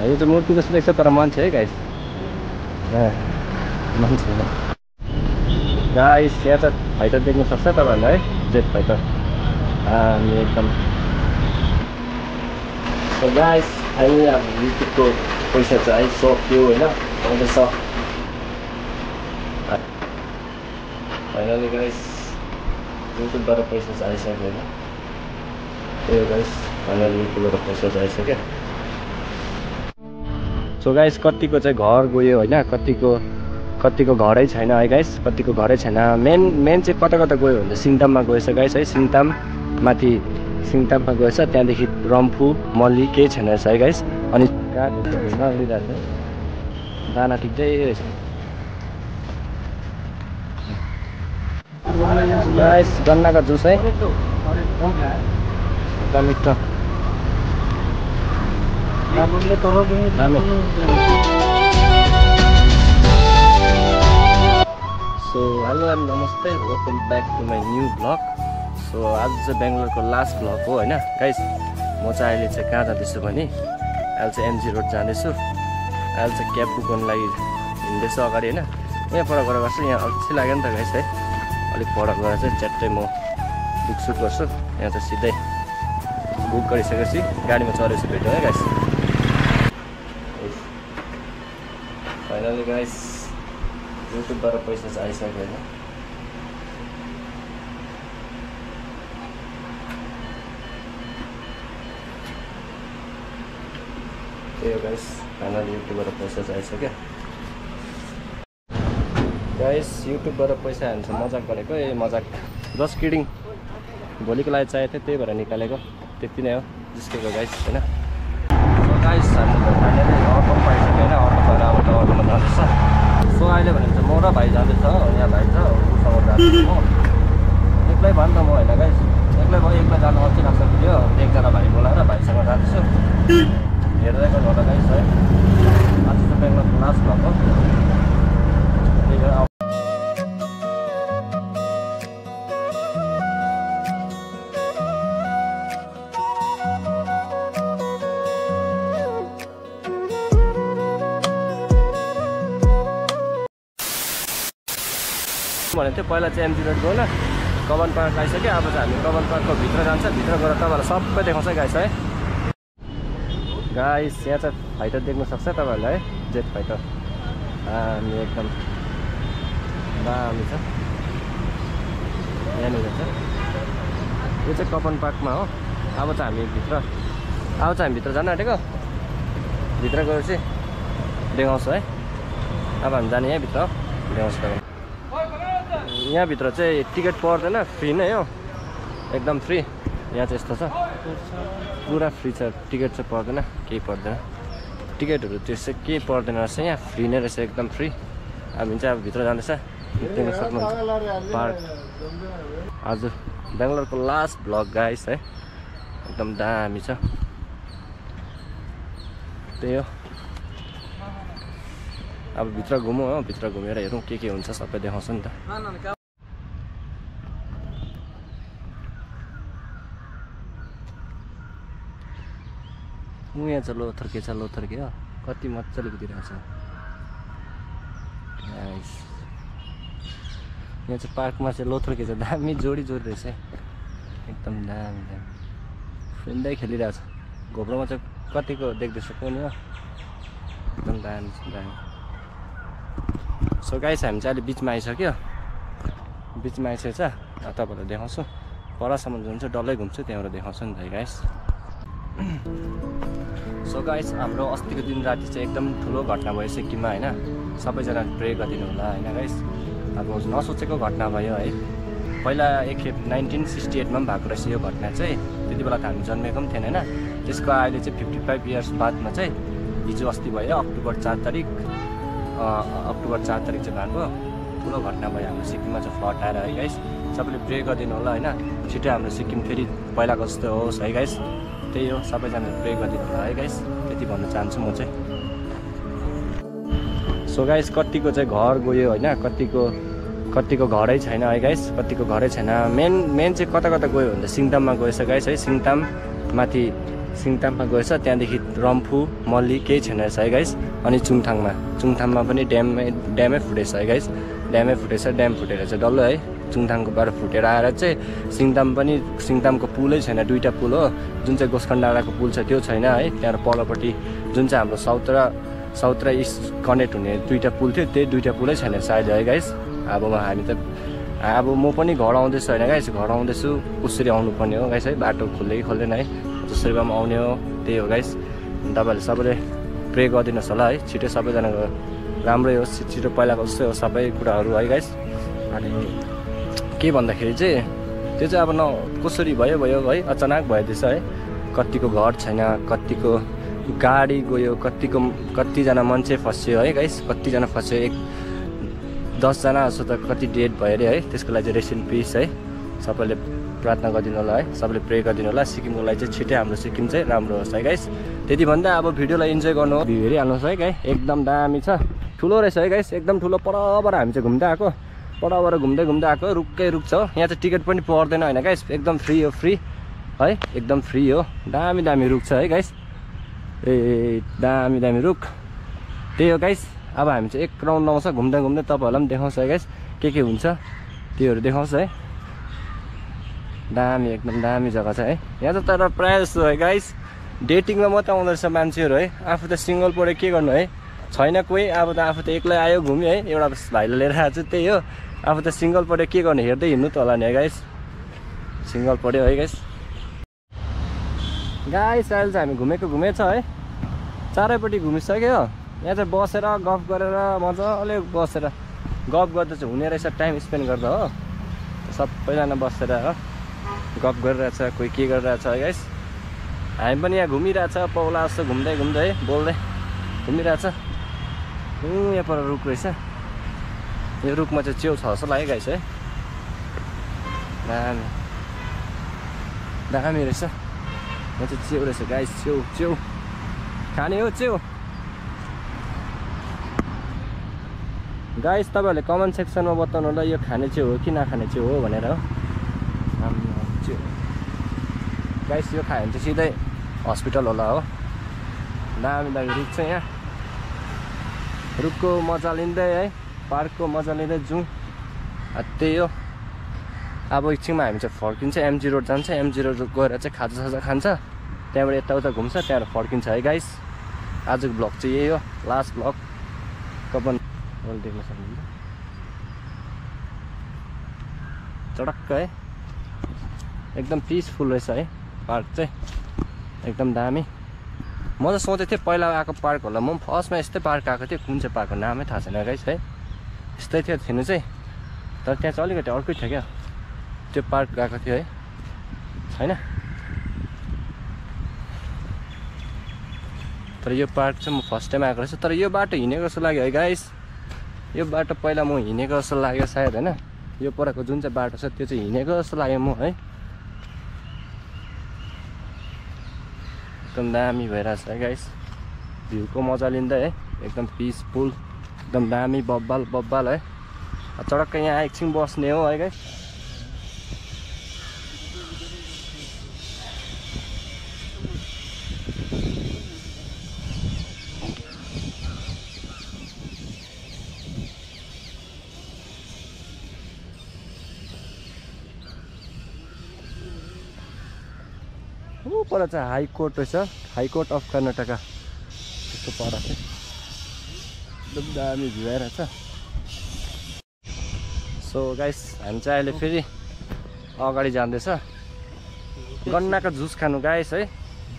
यो चाहिँ मूर्ति जस्तो देख्छ तर मान्छे है गाइस मान्छे गाइस यहाँ त फाइटर देख्न सक्छ तपाईँहरूले है जेट फाइटर एकदम सो गाइस अहिले अब युट्युबको पैसा चाहिँ आइसक्यो होइन आउँदैछ फाइनली गाइस युट्युबबाट पैसा चाहिँ आइसक्यो होइन त्यही हो गाइस फाइनली युट्युबबाट पैसा चाहिँ आइसक्यो सो गाइस कतिको चाहिँ घर गयो होइन कतिको घरै छैन है गाइस कतिको घरै छैन मेन चाहिँ कता गयो भने सिङताममा गएछ गाइस है सिङताममा गएछ त्यहाँदेखि रम्फू मल्ली केही छैन रहेछ है गाइस अनि नलिरहेको छ दाना टिक्दै रहेछ गाइस गन्नाको जुस है एकदम मिठो सो हेलो एन्ड नमस्ते welcome back to my new blog so आज चाहिँ बेङ्गलोरको लास्ट ब्लग हो होइन गाइस म चाहिँ अहिले चाहिँ कहाँ जाँदैछु भने अहिले चाहिँ एमजी रोड जाँदैछु अहिले चाहिँ क्याब बुक गर्नु लागि हिँड्दैछु अगाडि होइन यहाँ पर गएर गर्छु यहाँ अल्छी लाग्यो नि त गाइस है अलिक पर गएर चाहिँ च्याट्टै म बुकसुट गर्छु यहाँ चाहिँ सिधै बुक गरिसकेपछि गाडीमा चढेपछि भेट्यो है गाइस फाइनली गाइस युट्युबबाट पैसा चाहिँ आइसक्यो होइन त्यही हो गाइस फाइनली युट्युबबाट पैसा चाहिँ आइसक्यो गाइस युट्युबबाट पैसा हाल्छ मजाक गरेको मजाक जस्ट किडिङ भोलिको लागि चाहिएको थियो त्यही भएर निकालेको त्यति नै हो जिस्केको गाइस होइन गाइस हामीले फाइनली अटो पाइसक्यो होइन अटो भएर अब त अटोमा जाँदैछ सो अहिले भने चाहिँ म र भाइ जाँदैछ यहाँ भाइ छ उसँग जाँदैछु म एक्लै भयो नि त म होइन गाइस एक्लै जानु अल्छी लाग्छ थियो एकजना भाइ बोलाएर भाइसँग जाँदैछु हेर्दै गर्नु होला गाइस है आज चाहिँ बेङ्गलोरको लास्ट भएको त्यही भएर भनेको थियो पहिला चाहिँ एमजी रोड गयो न कमान पार्क आइसक्यो अब चाहिँ हामी कमान पार्कको भित्र जान्छ भित्र गएर तपाईँहरूलाई सबै देखाउँछ गाइस है गाइस यहाँ चाहिँ फाइटर देख्न सक्छ तपाईँहरूले है जेट फाइटर एकदम दामी छ यहाँनिर छ यो चाहिँ कमान पार्कमा हो अब चाहिँ हामी भित्र जान आँटेको भित्र गएर चाहिँ देखाउँछ है अब हामी जाने यहाँभित्र देखाउँछ तपाईँ यहाँभित्र चाहिँ टिकट पर्दैन फ्री नै हो एकदम फ्री यहाँ चाहिँ यस्तो छ पुरा फ्री छ टिकट चाहिँ पर्दैन केही पर्दैन टिकटहरू त्यसै केही पर्दैन रहेछ यहाँ फ्री नै रहेछ एकदम फ्री हामी चाहिँ अब भित्र जाँदैछ देख्न सक्नुहुन्छ पार्क हजुर बेङ्गलोरको लास्ट ब्लग गाइस है एकदम दामी छ त्यही हो अब भित्र घुमौँ हो भित्र घुमेर हेरौँ के हुन्छ सबै देखाउँछ नि त यहाँ चाहिँ लोथर के हो कति मजाले कुदिरहेको छ यहाँ चाहिँ पार्कमा चाहिँ लोथर के दामी जोडी रहेछ एकदम दामी फ्रेन्डै खेलिरहेको छ घोप्रोमा चाहिँ कतिको देख्दैछ कुनै हो एकदम दामी छ दामी सो गाइस हामी चाहिँ अहिले बिचमा आइसक्यो तपाईँहरूलाई देखाउँछु परसम्म जान्छु डल्लै घुम्छु त्यहाँबाट देखाउँछु नि त गाइस सो गाइस हाम्रो अस्तिको दिन राति चाहिँ एकदम ठुलो घटना भयो सिक्किममा होइन सबैजना प्रे गरिदिनु होला होइन गाइस अब नसोचेको घटना भयो है पहिला एकखेप 1968मा पनि भएको रहेछ यो घटना चाहिँ त्यति बेला त हामी जन्मेको पनि थिएन होइन त्यसको अहिले चाहिँ 55 इयर्स बादमा चाहिँ हिजो अस्ति भयो अक्टोबर 4 तारिक चाहिँ भएको ठुलो घटना भयो हाम्रो सिक्किममा चाहिँ फ्लड आएर है गाइस सबैले प्रे गरिदिनु होला होइन छिटो हाम्रो सिक्किम फेरि पहिलाको जस्तो होस् है गाइस त्यही हो सबैजनाले प्रे गरिदिनु होला है गाइस त्यति भन्न चाहन्छु म चाहिँ सो गाइस कतिको चाहिँ घर गयो होइन कतिको घरै छैन है गाइस कतिको घरै छैन मेन चाहिँ कता गयो भन्दा सिङताममा गएछ गाइस है सिङताम माथि सिङताममा गएछ त्यहाँदेखि रम्फू मल्ली केही छैन रहेछ है गाइस अनि चुङथाङमा पनि ड्यामै फुटेछ है गाइस ड्यामै फुटेछ ड्याम फुटेर चाहिँ डल्लो है चुङथाङको बाट फुटेर आएर चाहिँ सिङतामको पुलै छैन दुईटा पुल हो जुन चाहिँ गोस्कन डाँडाको पुल छ त्यो छैन है त्यहाँ पल्लोपट्टि जुन चाहिँ हाम्रो साउथ र इस्ट कनेक्ट हुने दुईटा पुल थियो त्यही दुईटा पुलै छैन सायद है गाइस अब म पनि घर आउँदैछु होइन गाइस घर आउँदैछु कसरी आउनु पर्ने हो गाइस है बाटो खोल्दै कि खोल्दैन है जसरी भए पनि आउने हो त्यही हो गाइस तपाईँहरूले सबैले प्रे गरिदिनुहोस् होला है छिटो सबैजनाको राम्रै होस् छिटो पहिलाको जस्तै हो सबै कुराहरू है गाइस अनि के भन्दाखेरि चाहिँ त्यो चाहिँ अब कसरी भयो है अचानक भइदिएछ है कतिको घर छैन कतिको गाडी गयो कतिजना मान्छे फस्यो है गाइस कतिजना फस्यो 10 जना जस्तो त कति डेड भयो अरे है त्यसको लागि चाहिँ रेस्ट इन पिस है सबैले प्रार्थना गरिदिनु होला है सबैले प्रे गरिदिनु होला सिक्किमको लागि चाहिँ छिटै हाम्रो सिक्किम चाहिँ राम्रो होस् है गाइस त्यति भन्दा अब भिडियोलाई इन्जोय गर्नु हो भ्यू हेरिहाल्नुहोस् है गाइस एकदम दामी छ ठुलो रहेछ है गाइस एकदम ठुलो परबाट हामी चाहिँ घुम्दै आएको परबाट घुम्दै आएको रुखकै रुख छ यहाँ चाहिँ टिकट पनि पर्दैन होइन गाइस एकदम फ्री हो है एकदम फ्री हो दामी रुख छ है गाइस ए दामी रुख त्यही हो गाइस अब हामी चाहिँ एक राउन्ड लाउँछ घुम्दै तपाईँहरूलाई पनि देखाउँछ है गाइस के हुन्छ त्योहरू देखाउँछ है दामी एकदम दामी जग्गा छ है यहाँ त तर प्रायः जस्तो है गाइस डेटिङमा मात्रै आउँदो रहेछ मान्छेहरू है आफू त सिङ्गल पढ्यो के गर्नु है छैन कोही अब त आफू त एक्लै आयो घुम्यो है एउटा भाइले लिएर आएको छु त्यही हो आफू त सिङ्गल पढ्यो के गर्नु हेर्दै हिँड्नु त होला नि है गाइस सिङ्गल पढ्यो है गाइस अहिले चाहिँ हामी घुमेछ है चारैपट्टि घुमिसक्यो यहाँ चाहिँ बसेर गफ गरेर मजाले बसेर गफ गर्दा चाहिँ हुने रहेछ टाइम स्पेन्ड गर्दा हो सबैजना बसेर हो गफ गरिरहेछ कोही के गरिरहेछ है गाइस हामी पनि यहाँ घुमिरहेछ पौला जस्तो घुम्दै है बोल्दै घुमिरहेछ यहाँ पर रुख रहेछ यो रुखमा चाहिँ च्याउ छ जस्तो लाग्यो गाइस है दामी रहेछ यहाँ चाहिँ च्याउ रहेछ गाइस च्याउ खाने हो च्याउ गाइस तपाईँहरूले कमेन्ट सेक्सनमा बताउनु होला यो खाने च्याउ हो कि नखाने च्याउ हो भनेर हो च्याउ गाइस यो खायो भने चाहिँ सिधै हस्पिटल होला हो दामी रुख छ यहाँ रुखको मजा लिँदै है पार्कको मजा लिँदै जाउँ त्यही हो अब एकछिनमा हामी चाहिँ फर्किन्छ एमजी रोड जान्छ एमजी रोड गएर चाहिँ खाजा खान्छ त्यहाँबाट यताउता घुम्छ त्यहाँबाट फर्किन्छ है गाइस आजको ब्लग चाहिँ यही हो लास्ट ब्लग कपन देख्न सक्नुहुन्छ चडक्क है एकदम पिसफुल रहेछ है पार्क चाहिँ एकदम दामी म त सोचेको थिएँ पहिला आएको पार्क होला म पनि फर्स्टमा यस्तै पार्क आएको थिएँ कुन चाहिँ पार्कको नामै थाहा छैन गाइस है यस्तै थियो थिएन चाहिँ तर त्यहाँ चाहिँ अलिकति अर्कै थियो क्या त्यो पार्क गएको थियो है छैन तर यो पार्क चाहिँ म फर्स्ट टाइम आएको रहेछ तर यो बाटो हिँडेको जस्तो लाग्यो है गाइस यो बाटो पहिला म हिँडेको जस्तो लाग्यो सायद होइन यो परको जुन चाहिँ बाटो छ त्यो चाहिँ हिँडेको जस्तो लाग्यो म है एकदम दामी भइरहेछ है गाइस भ्यूको मजा लिँदै है एकदम पिसफुल एकदम दामी बब्बाल है चडक्क यहाँ एकछिन बस्ने हो है गाइस पर चाहिँ हाई कोर्ट रहेछ हाई कोर्ट अफ कर्नाटका त्यस्तो पर चाहिँ एकदम दामी भ्यू आइरहेछ सो गाइस हामी चाहिँ अहिले फेरि अगाडि जाँदैछ गन्नाको जुस खानु गाइस है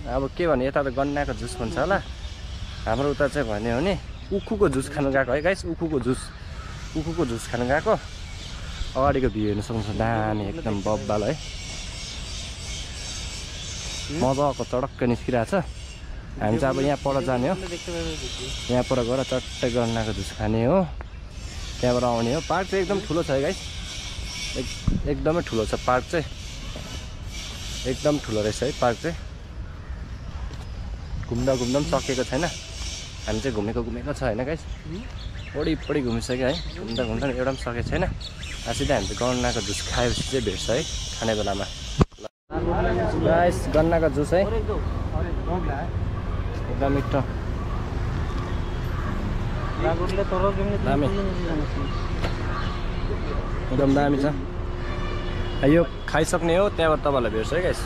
अब के भने यता त गन्नाको जुस भन्छ होला हाम्रो उता चाहिँ भन्यो भने उखुको जुस खानु गएको है गाइस उखुको जुस खानु गएको अगाडिको भ्यू हेर्नु सक्नुहुन्छ दामी एकदम बब्बाल है मजाको चडक्क निस्किरहेछ हामी चाहिँ अब यहाँ पर जाने हो यहाँ पर गएर चट्टै गन्नाको जुस खाने हो त्यहाँबाट आउने हो पार्क चाहिँ एकदम ठुलो छ है गाइस एकदमै ठुलो छ पार्क चाहिँ एकदम ठुलो रहेछ है पार्क चाहिँ घुम्दा पनि सकेको छैन हामी चाहिँ घुमेको छ होइन गाइस वरिपरि घुमिसक्यो है घुम्दा एउटा पनि सकेको छैन सिधै हामी चाहिँ गन्नाको जुस खाएपछि चाहिँ भेट्छ है खाने बेलामा गाइस गन्नाको जुस है एकदम मिठो दामी एकदम दामी छ यो खाइसक्ने हो त्यहाँबाट तपाईँलाई भेट्छ है गाइस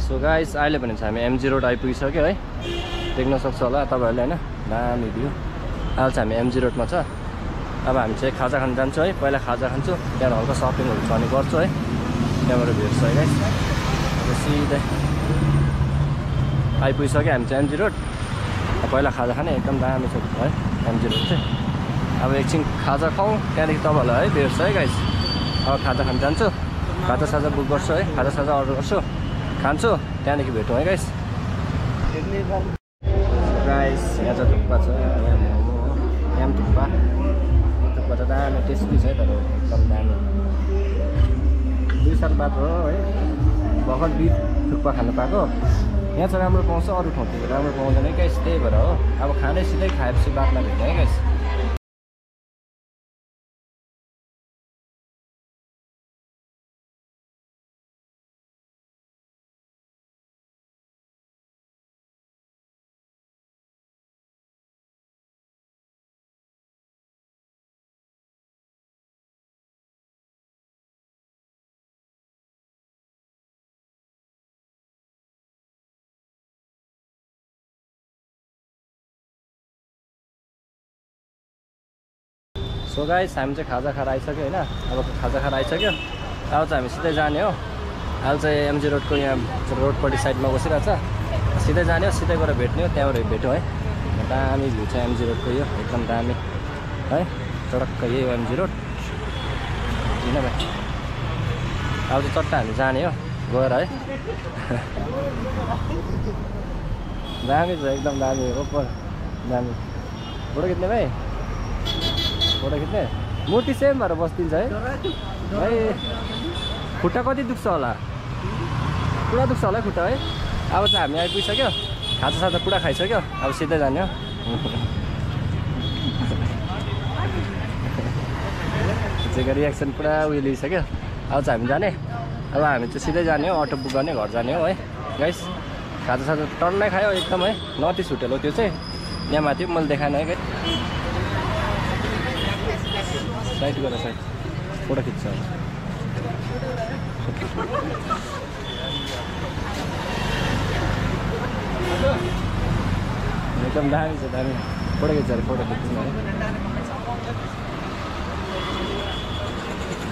सो गाइस अहिले भने चाहिँ हामी एमजी रोड आइपुगिसक्यो है देख्न सक्छ होला तपाईँहरूले होइन दामी भ्यू अहिले चाहिँ हामी एमजी रोडमा छ अब हामी चाहिँ खाजा खान जान्छौँ है पहिला खाजा खान्छु त्यहाँबाट हल्का सपिङहरू छ भने गर्छु है त्यहाँबाट भेट्छ है गाइस अब सिधै आइपुगिसक्यो हामी चाहिँ एमजी रोड पहिला खाजा खाने एकदम दामी छ है एमजी रोड चाहिँ अब एकछिन खाजा खाउँ त्यहाँदेखि तपाईँहरूलाई है भेट्छ है गाइस अब खाजा खान जान्छु खाजा साजा बुक गर्छु है खाजा साजा अर्डर गर्छु खान्छु त्यहाँदेखि भेटौँ है गाइस गाइस यहाँ चाहिँ थुक्पा छ यहाँ मोमो यहाँ थुक्पा त दामी टेस्टी छ है तर एकदम दामी 2 साल बाद हो है भर्खर बिफ थुक्पा खानु पाएको यहाँ चाहिँ राम्रो पाउँछ अरू ठाउँतिर राम्रो पाउँदैन है गाइस त्यही भएर हो अब खाँदै सिधै खाएपछि बादमा भेट्ने है गाइस सो गाइस हामी चाहिँ खाजा खाएर आइसक्यो होइन अब खाजा खाएर आइसक्यो अब चाहिँ हामी सिधै जाने हो अहिले चाहिँ एमजी रोडको यहाँ रोडपट्टि साइडमा बसिरहेको छ सिधै जाने हो सिधै गएर भेट्ने हो त्यहाँबाट भेट्यौँ है दामी भ्यू छ एमजी रोडको यो एकदम दामी है चडक्क यही हो एमजी रोड किन भाइ अब चाहिँ चट्टा हामी जाने हो गएर है दामी छ एकदम दामी ओपर दामी फोटो खिच्ने भाइ फोटो खिच्ने मूर्ति सेम भएर बस्दिन्छ है भाइ खुट्टा कति दुख्छ होला पुरा दुख्छ होला खुट्टा है अब चाहिँ हामी आइपुगिसक्यो खाजा साजा पुरा खाइसक्यो अब सिधै जाने हो खिचेको रियाक्सन पुरा उयो लिइसक्यो अब चाहिँ हामी जाने अब हामी चाहिँ सिधै जाने हो अटो बुक गर्ने घर जाने हो है गाइस खाजा साजा टन्नै खायो एकदम है नर्थ इस्ट होटेल हो त्यो चाहिँ यहाँ माथि मैले देखाएन है गाइस साइड गरेर साइड फोटो खिच्छ एकदम दामी छ दामी फोटो खिच्छ फोटो खिच्नु है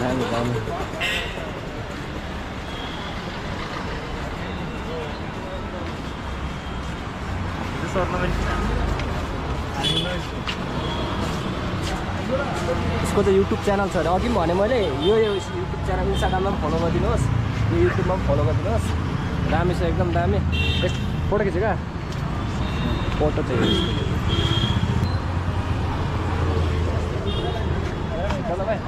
दामी दामी उसको त युट्युब च्यानल छ अरे अघि पनि भने मैले यो युट्युब च्यानल इन्स्टाग्राममा पनि फलो गरिदिनुहोस् यो युट्युबमा पनि फलो गरिदिनुहोस् दामी छ एकदम दामी फोटो खिचेका फोटो चाहिँ भाइ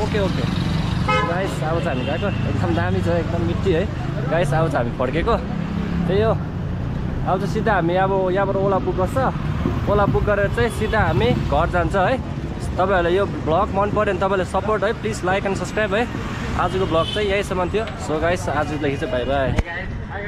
ओके ओके गाइस अब चाहिँ हामी गएको एकदम दामी छ एकदम मिठी है गाइस अब चाहिँ हामी फर्केको त्यही हो अब चाहिँ सिधा हामी अब यहाँबाट ओला बुक गर्छ ओला बुक गरेर चाहिँ सिधा हामी घर जान्छ है तपाईँहरूलाई यो ब्लग मन पऱ्यो भने तपाईँले सपोर्ट है प्लिज लाइक एन्ड सब्सक्राइब है आजको ब्लग चाहिँ यहीसम्म थियो सो गाइस आजको लागि चाहिँ बाई बाई